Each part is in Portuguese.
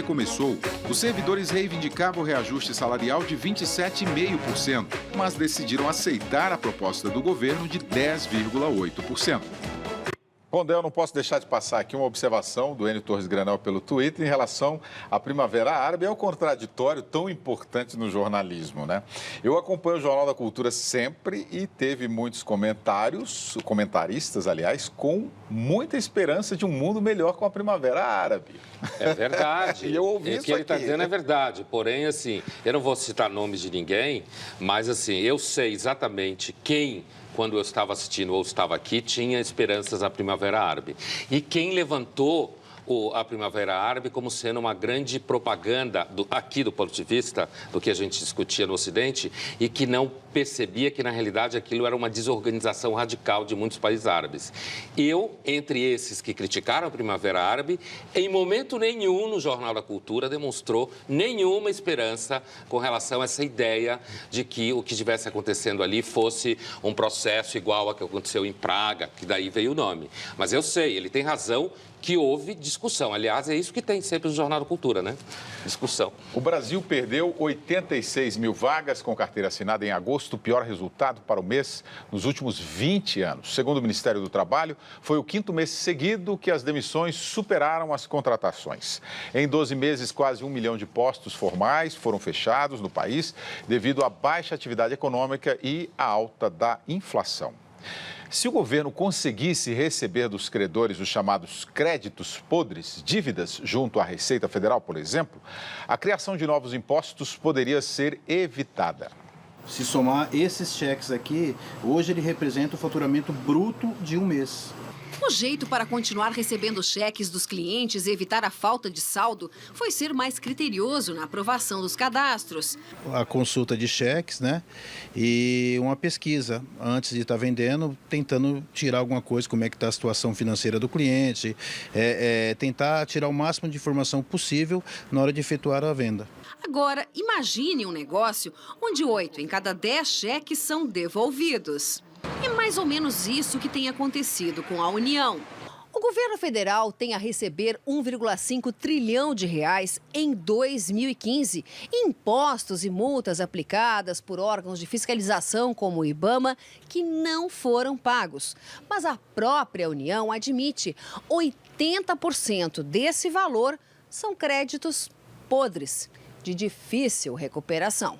começou, os servidores reivindicavam o reajuste salarial de 27,5%, mas decidiram aceitar a proposta do governo de 10,8%. Condé, eu não posso deixar de passar aqui uma observação do Enio Torres Granel pelo Twitter em relação à Primavera Árabe. É um contraditório tão importante no jornalismo, né? Eu acompanho o Jornal da Cultura sempre e teve muitos comentaristas, aliás, com muita esperança de um mundo melhor com a Primavera Árabe. É verdade. E eu ouvi isso que ele está aqui. dizendo é verdade. Porém, assim, eu não vou citar nomes de ninguém, mas, assim, eu sei exatamente quem, quando eu estava assistindo ou estava aqui, tinha esperanças da Primavera Árabe. E quem levantou a Primavera Árabe como sendo uma grande propaganda, aqui do ponto de vista do que a gente discutia no Ocidente, e que não percebia que, na realidade, aquilo era uma desorganização radical de muitos países árabes. Eu, entre esses que criticaram a Primavera Árabe, em momento nenhum no Jornal da Cultura demonstrou nenhuma esperança com relação a essa ideia de que o que estivesse acontecendo ali fosse um processo igual ao que aconteceu em Praga, que daí veio o nome. Mas eu sei, ele tem razão que houve discussão. Aliás, é isso que tem sempre no Jornal da Cultura, né? Discussão. O Brasil perdeu 86 mil vagas com carteira assinada em agosto, o pior resultado para o mês nos últimos 20 anos. Segundo o Ministério do Trabalho, foi o 5º mês seguido que as demissões superaram as contratações. Em 12 meses, quase 1 milhão de postos formais foram fechados no país devido à baixa atividade econômica e à alta da inflação. Se o governo conseguisse receber dos credores os chamados créditos podres, dívidas junto à Receita Federal, por exemplo, a criação de novos impostos poderia ser evitada. Se somar esses cheques aqui, hoje ele representa o faturamento bruto de um mês. O jeito para continuar recebendo cheques dos clientes e evitar a falta de saldo foi ser mais criterioso na aprovação dos cadastros. A consulta de cheques, né? E uma pesquisa antes de estar vendendo, tentando tirar alguma coisa, como é que está a situação financeira do cliente, tentar tirar o máximo de informação possível na hora de efetuar a venda. Agora, imagine um negócio onde 8 em cada 10 cheques são devolvidos. É mais ou menos isso que tem acontecido com a União. O governo federal tem a receber 1,5 trilhão de reais em 2015 em impostos e multas aplicadas por órgãos de fiscalização como o IBAMA que não foram pagos. Mas a própria União admite 80% desse valor são créditos podres, de difícil recuperação.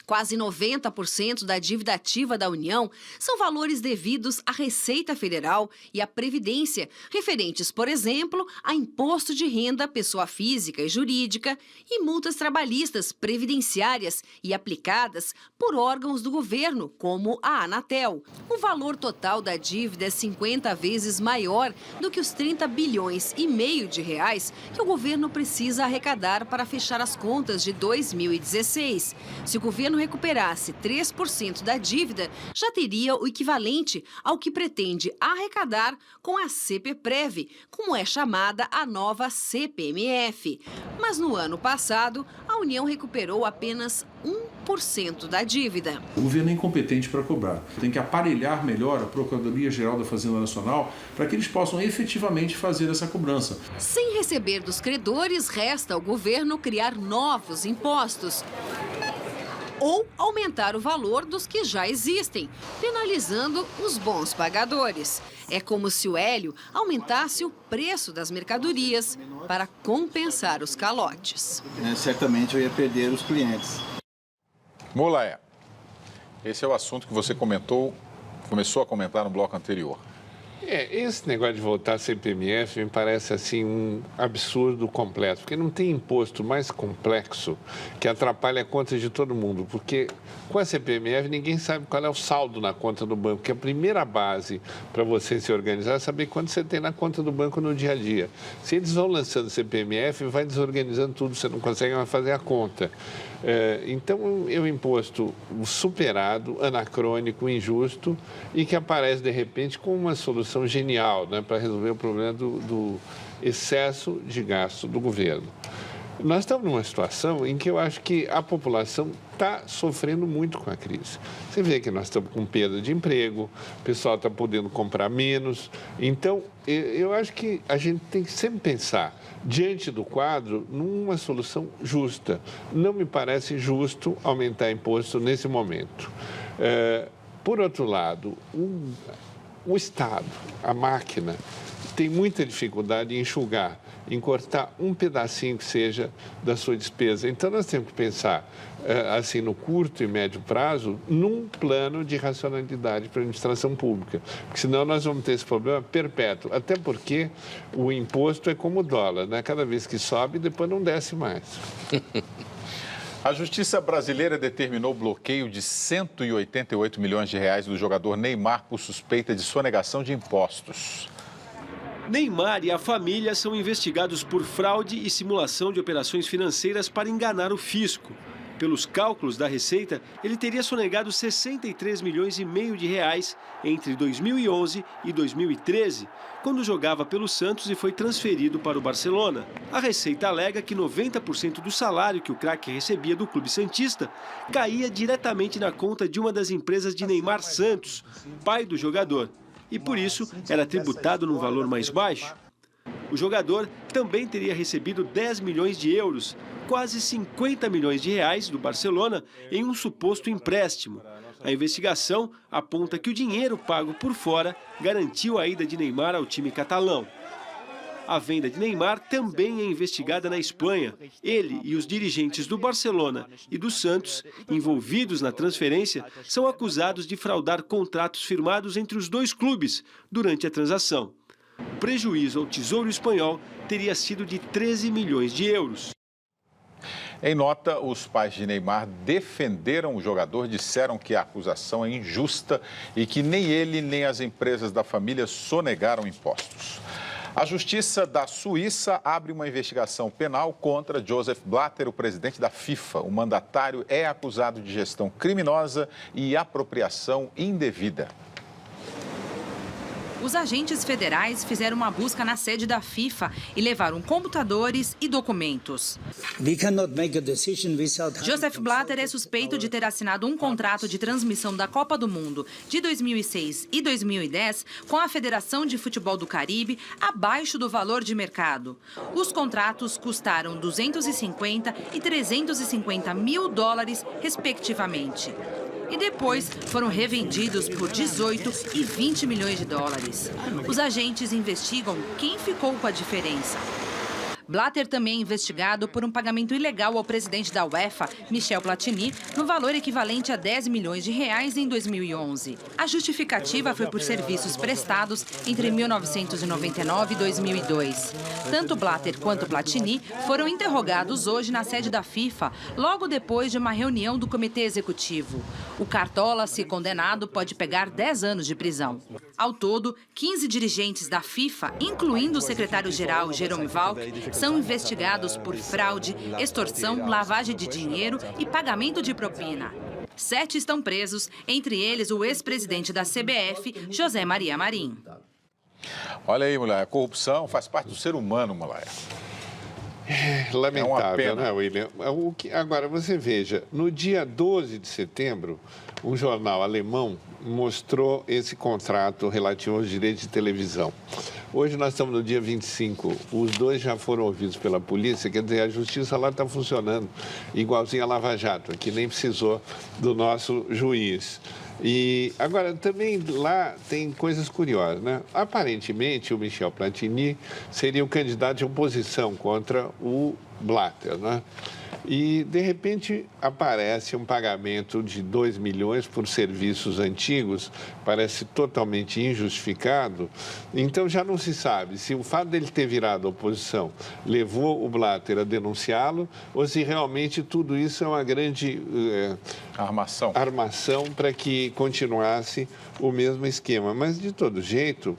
Quase 90% da dívida ativa da União são valores devidos à Receita Federal e à Previdência, referentes, por exemplo, a imposto de renda, pessoa física e jurídica e multas trabalhistas previdenciárias e aplicadas por órgãos do governo, como a Anatel. O valor total da dívida é 50 vezes maior do que os 30 bilhões e meio de reais que o governo precisa arrecadar para fechar as contas de 2016. Se o governo recuperasse 3% da dívida, já teria o equivalente ao que pretende arrecadar com a CPPrev, como é chamada a nova CPMF. Mas no ano passado, a União recuperou apenas 1% da dívida. O governo é incompetente para cobrar. Tem que aparelhar melhor a Procuradoria-Geral da Fazenda Nacional para que eles possam efetivamente fazer essa cobrança. Sem receber dos credores, resta ao governo criar novos impostos ou aumentar o valor dos que já existem, penalizando os bons pagadores. É como se o Hélio aumentasse o preço das mercadorias para compensar os calotes. Certamente eu ia perder os clientes. Mulaé, esse é o assunto que você começou a comentar no bloco anterior. Esse negócio de voltar a CPMF me parece assim um absurdo completo, porque não tem imposto mais complexo que atrapalha a conta de todo mundo, porque com a CPMF ninguém sabe qual é o saldo na conta do banco, que a primeira base para você se organizar é saber quanto você tem na conta do banco no dia a dia. Se eles vão lançando CPMF, vai desorganizando tudo, você não consegue mais fazer a conta. Então, é um imposto superado, anacrônico, injusto e que aparece, de repente, com uma solução genial, né, para resolver o problema do excesso de gasto do governo. Nós estamos numa situação em que eu acho que a população está sofrendo muito com a crise. Você vê que nós estamos com perda de emprego, o pessoal está podendo comprar menos. Então, eu acho que a gente tem que sempre pensar, diante do quadro, numa solução justa. Não me parece justo aumentar imposto nesse momento. Por outro lado, o Estado, a máquina, tem muita dificuldade em enxugar, em cortar um pedacinho que seja da sua despesa. Então, nós temos que pensar, assim, no curto e médio prazo, num plano de racionalidade para a administração pública. Porque senão nós vamos ter esse problema perpétuo. Até porque o imposto é como o dólar, né? Cada vez que sobe, depois não desce mais. A Justiça brasileira determinou o bloqueio de 188 milhões de reais do jogador Neymar por suspeita de sonegação de impostos. Neymar e a família são investigados por fraude e simulação de operações financeiras para enganar o fisco. Pelos cálculos da Receita, ele teria sonegado 63 milhões e meio de reais entre 2011 e 2013, quando jogava pelo Santos e foi transferido para o Barcelona. A Receita alega que 90% do salário que o craque recebia do clube santista caía diretamente na conta de uma das empresas de Neymar Santos, pai do jogador, e por isso era tributado num valor mais baixo. O jogador também teria recebido 10 milhões de euros, quase 50 milhões de reais do Barcelona, em um suposto empréstimo. A investigação aponta que o dinheiro pago por fora garantiu a ida de Neymar ao time catalão. A venda de Neymar também é investigada na Espanha. Ele e os dirigentes do Barcelona e do Santos, envolvidos na transferência, são acusados de fraudar contratos firmados entre os dois clubes durante a transação. O prejuízo ao Tesouro Espanhol teria sido de 13 milhões de euros. Em nota, os pais de Neymar defenderam o jogador, disseram que a acusação é injusta e que nem ele nem as empresas da família sonegaram impostos. A Justiça da Suíça abre uma investigação penal contra Joseph Blatter, o presidente da FIFA. O mandatário é acusado de gestão criminosa e apropriação indevida. Os agentes federais fizeram uma busca na sede da FIFA e levaram computadores e documentos. Joseph Blatter é suspeito de ter assinado um contrato de transmissão da Copa do Mundo de 2006 e 2010 com a Federação de Futebol do Caribe abaixo do valor de mercado. Os contratos custaram 250 e 350 mil dólares, respectivamente. E depois foram revendidos por 18 e 20 milhões de dólares. Os agentes investigam quem ficou com a diferença. Blatter também é investigado por um pagamento ilegal ao presidente da UEFA, Michel Platini, no valor equivalente a 10 milhões de reais em 2011. A justificativa foi por serviços prestados entre 1999 e 2002. Tanto Blatter quanto Platini foram interrogados hoje na sede da FIFA, logo depois de uma reunião do Comitê Executivo. O cartola, se condenado, pode pegar 10 anos de prisão. Ao todo, 15 dirigentes da FIFA, incluindo o secretário-geral Jérôme Valk, são investigados por fraude, extorsão, lavagem de dinheiro e pagamento de propina. 7 estão presos, entre eles o ex-presidente da CBF, José Maria Marim. Olha aí, mulher, a corrupção faz parte do ser humano, mulher. Lamentável, né, William? Agora, você veja, no dia 12 de setembro, um jornal alemão mostrou esse contrato relativo aos direitos de televisão. Hoje nós estamos no dia 25, os dois já foram ouvidos pela polícia, quer dizer, a justiça lá está funcionando igualzinho a Lava Jato, que nem precisou do nosso juiz. E agora, também lá tem coisas curiosas, né? Aparentemente, o Michel Platini seria o candidato de oposição contra o Blatter, né? E, de repente, aparece um pagamento de 2 milhões por serviços antigos, parece totalmente injustificado. Então, já não se sabe se o fato dele ter virado oposição levou o Blatter a denunciá-lo ou se realmente tudo isso é uma grande armação para que continuasse o mesmo esquema. Mas, de todo jeito,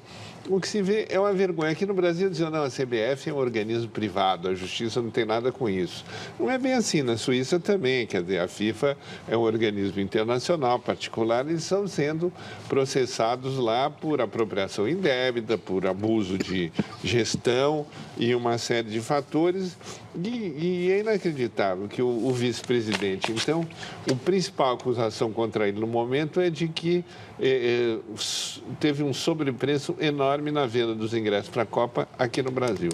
O que se vê é uma vergonha. Aqui no Brasil diziam, não, a CBF é um organismo privado, a justiça não tem nada com isso. Não é bem assim, na Suíça também, quer dizer, a FIFA é um organismo internacional particular, eles estão sendo processados lá por apropriação indébita, por abuso de gestão e uma série de fatores. E é inacreditável que o vice-presidente, então, a principal acusação contra ele no momento é de que teve um sobrepreço enorme na venda dos ingressos para a Copa aqui no Brasil.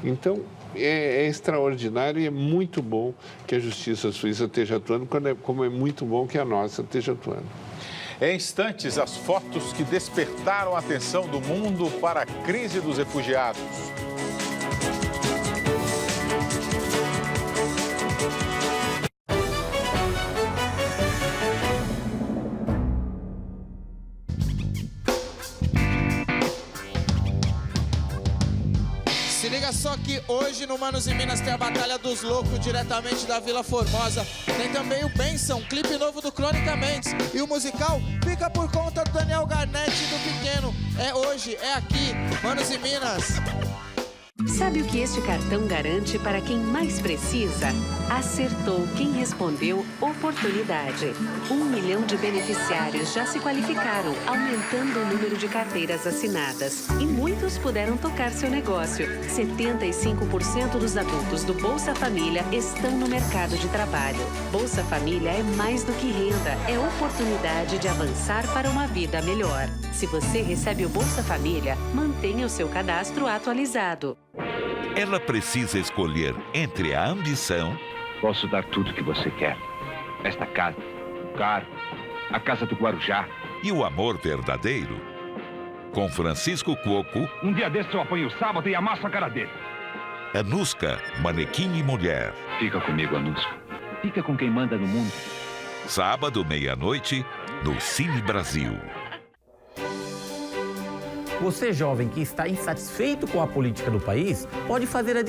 Então, é extraordinário e é muito bom que a Justiça Suíça esteja atuando, como é muito bom que a nossa esteja atuando. Em instantes, as fotos que despertaram a atenção do mundo para a crise dos refugiados. Se liga só que hoje no Manos e Minas tem a Batalha dos Loucos, diretamente da Vila Formosa. Tem também o Benção, clipe novo do Crônica Mendes. E o musical fica por conta do Daniel Garnett e do Pequeno. É hoje, é aqui, Manos e Minas. Sabe o que este cartão garante para quem mais precisa? Acertou quem respondeu oportunidade. 1 milhão de beneficiários já se qualificaram, aumentando o número de carteiras assinadas. E muitos puderam tocar seu negócio. 75% dos adultos do Bolsa Família estão no mercado de trabalho. Bolsa Família é mais do que renda, é oportunidade de avançar para uma vida melhor. Se você recebe o Bolsa Família, mantenha o seu cadastro atualizado. Ela precisa escolher entre a ambição... Posso dar tudo o que você quer. Esta casa, o carro, a casa do Guarujá. E o amor verdadeiro. Com Francisco Cuoco... Um dia desse eu apanho o sábado e amasso a cara dele. Anuska, manequim e mulher. Fica comigo, Anuska. Fica com quem manda no mundo. Sábado, meia-noite, no Cine Brasil. Você, jovem que está insatisfeito com a política do país, pode fazer a